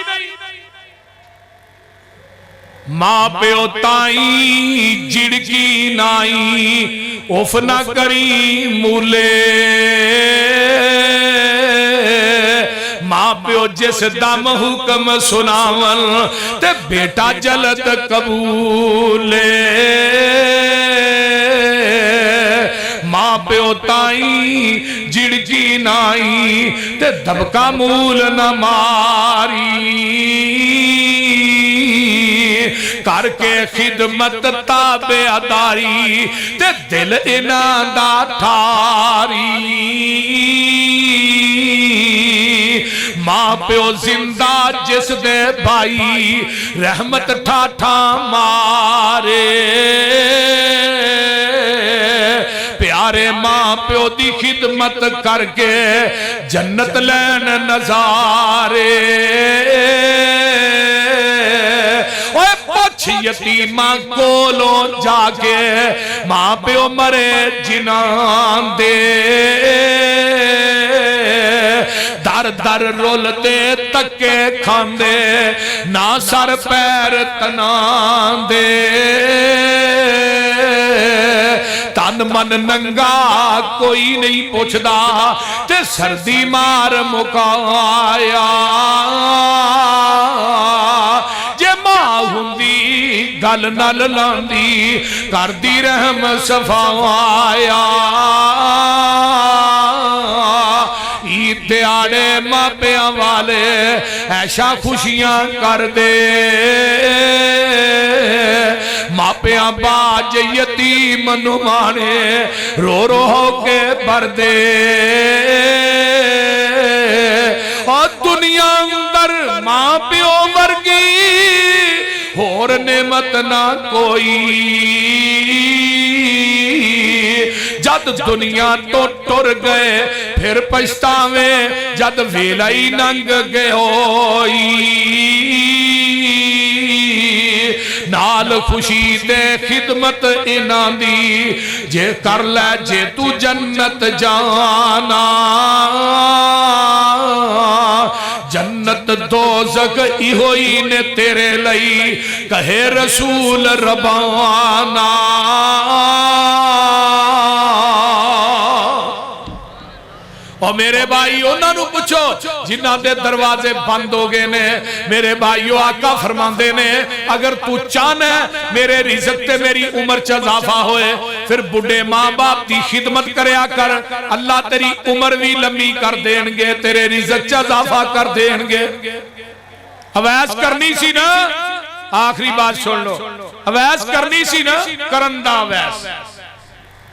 मां प्यो ताई जिड़की नाई, उफ ना करी मूले। मां प्यो जिस दम हुक्म सुनावन ते बेटा जलद कबूले। मां प्यो ताई जिड़की नाई ते दबका मूल न मारी। करके खिदमत ताबेदारी ते दिल इन्हां दा ठारी। मां प्यो जिंदा जिस दे भाई रहमत ठाठा मारे। प्यारे मां प्यो दी खिदमत करके जन्नत लैन नजारे। यतीमा कोलो जाके मां प्यो मरे जिन्हां दे। दर दर रोलते तके खांदे ना सर पैर तना दे। तन मन नंगा कोई नहीं पुछदा ते सर्दी मार मुकाया। जे मां हुंदी गल नल लांदी करदी रहम सफाया। ईद दिहाड़े मापियां वाले ऐशा खुशियां कर दे। मापियां बाज यतीम नुमाने रो रो के भर दे। और दुनिया अंदर मां प्यो वर्गी होर नेमत ना कोई। जद दुनिया तो टुर गए फिर पछतावे जद वेला ही लंघ गए होई। नाल खुशी दे खिदमत इन्हां दी जे कर लै जे तू जन्नत जाना। जन्नत दोज़ख इहो ही ने तेरे लई कहे रसूल रबाना। और मेरे भाई उन्होंने पूछो जिन्हां दे दरवाजे बंद हो गए ने। मेरे भाईओ आका फरमांदे ने अगर तू चाहना मेरे रिज़्क ते मेरी उम्र च इजाफा होए फिर बुढ़े मां बाप की खिदमत करया कर। अल्लाह तेरी उम्र भी लंबी कर देंगे, तेरे रिज़्क च इजाफा कर देंगे। अवैस करनी सी ना, आखिरी बात सुन लो, अवैस करनी सी ना, करन दा अवैस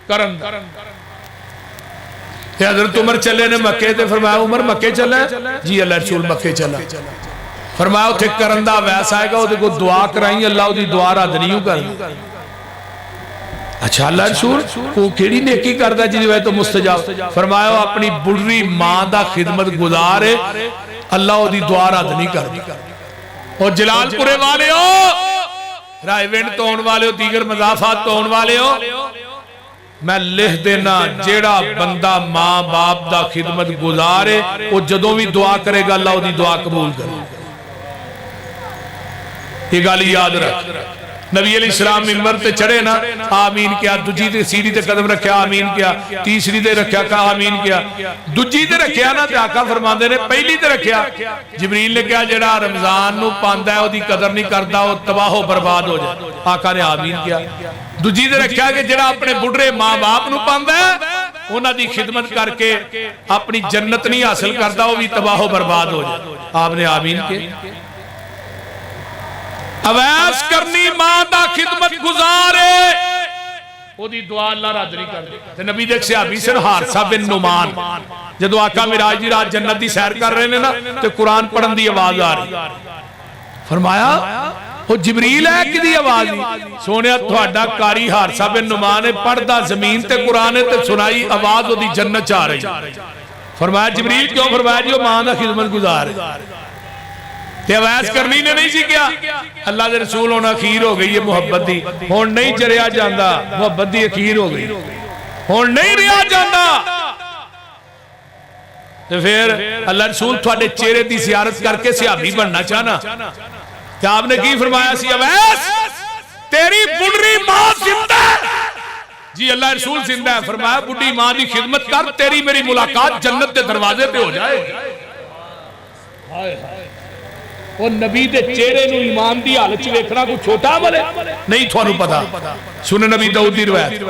करन दा। हज़रत उमर चले ने मक्के ते फरमाया उमर मक्के चला जी, अल्लाह रसूल मक्के चला। फरमाया उथे करन दा वैस आएगा, ओदे को दुआ कराई, अल्लाह ओदी दुआ रद्द नहीं कर। अच्छा अल्लाह रसूल वो केड़ी नेकी करदा जिहदी वजह तो मुस्तजाब? फरमाया अपनी बुढ़ी मां दा खिदमत गुजार है, अल्लाह ओदी दुआ रद्द नहीं करदा। और जलालपुरे वाले हो, रायविंड तो आने वाले हो, दीगर मजाफात तो आने वाले हो, मैं लिख देना जेड़ा बंदा मां बाप दा खिदमत गुजार है वो जदों भी दुआ करेगा अल्लाह ओदी दुआ कबूल करे। ये गल याद रख। नबी अलैहिस्सलाम मिंबर ते चढ़े ना, आमीन किया, दूजी ते सीढ़ी ते कदम रखा, आमीन किया, तीसरी ते रखा, कहा आमीन किया, दूजी ते रखा ना ते आका फरमांदे ने पहली ते रखा। जिबरील ने कहा जेड़ा रमजान नूं पांदा है ओदी कदर नहीं करदा वो तबाह बर्बाद हो जाए, आका ने आमीन किया। दूजी ते रखा कि जेड़ा अपने बुढ़े मां बाप नूं पांदा है उन्हां दी खिदमत करके अपनी जन्नत नहीं हासिल करदा वो भी तबाह बर्बाद हो जाए, आपने आमीन किया। अवैस करनी मां दा खिदमत गुजारे ओदी दुआ अल्लाह रद्द नहीं करदा। ते नबी दे सहाबी सन हारिसा बिन नुमान, जदों आका मिराज दी रात जन्नत दी सैर कर रहे ने ना ते कुरान पढ़न दी आवाज आ रही, फरमाया ओ जिबरील है किदी आवाज नहीं? सोनिया तुहाडा कारी हारिसा बिन नुमान है, पढ़दा जमीन ते कुरान है ते सुनाई आवाज ओदी जन्नत च आ रही। फरमाया जिबरील क्यों? फरमाया जी ओ मां दा खिदमत गुजार है। अवैस करनी ने नहीं सीखा, अल्लाह के रसूल होना अखीर हो गई है मुहब्बत दी, हुण नहीं चरिया जाता, मुहब्बत दी अखीर हो गई, हुण नहीं रहा जाता। तो फिर अल्लाह रसूल थोड़े चेहरे की ज़ियारत करके सहाबी बनना चाहना, तो आपने की फरमाया सी अवैस तेरी बुढ़ी मां जिंदा है जी? अल्लाह रसूल जिंदा है। फरमाया बुढ़ी मां की खिदमत कर, तेरी मेरी मुलाकात जन्नत के दरवाजे पे हो जाए। और नबी दे चेहरे नूं ईमान दी हालत च वेखना कोई छोटा अमल है? नहीं थानू पता। सुन नबी दाऊद दी रिवायत,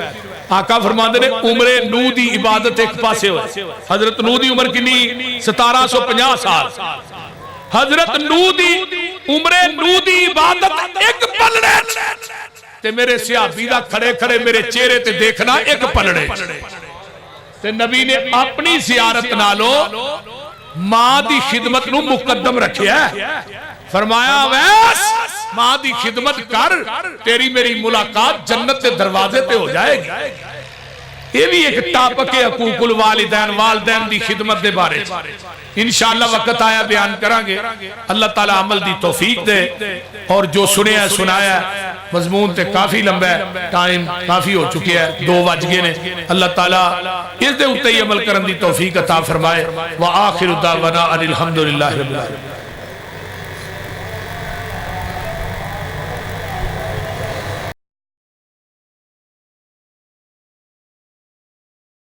आका फरमांदे ने उम्रे नूह दी इबादत एक पासे होई। हजरत नूह दी उम्र कितनी? 1750 साल। हजरत नूह दी उम्रे नूह दी इबादत एक पलड़े ते मेरे सहाबी दा खड़े खड़े मेरे चेहरे ते देखना एक पलड़े। ते नबी ने अपनी ज़ियारत नालों मां दी खिदमत नूं मुकद्दम रखिया। फरमाया अवैस मां दी खिदमत कर, तेरी मेरी मुलाकात जन्नत के दरवाजे पे हो जाएगी। ये भी एक टॉपिक है हकूकुल वालिदैन, वालिदैन दी खिदमत के बारे इंशाअल्लाह वक्त आया बयान करांगे। अल्लाह ताला अमल दी तौफीक दे। और जो सुनिया सुनाया मजमून ते काफी लंबा है, टाइम काफी हो चुके हैं, 2 बज गए ने। अल्लाह ताला इस दे उत्ते ही अमल करने दी तौफीक अता फरमाए। व आखिरु दावाना अनिल हम्दुलिल्लाहि रब्बिल आलमीन।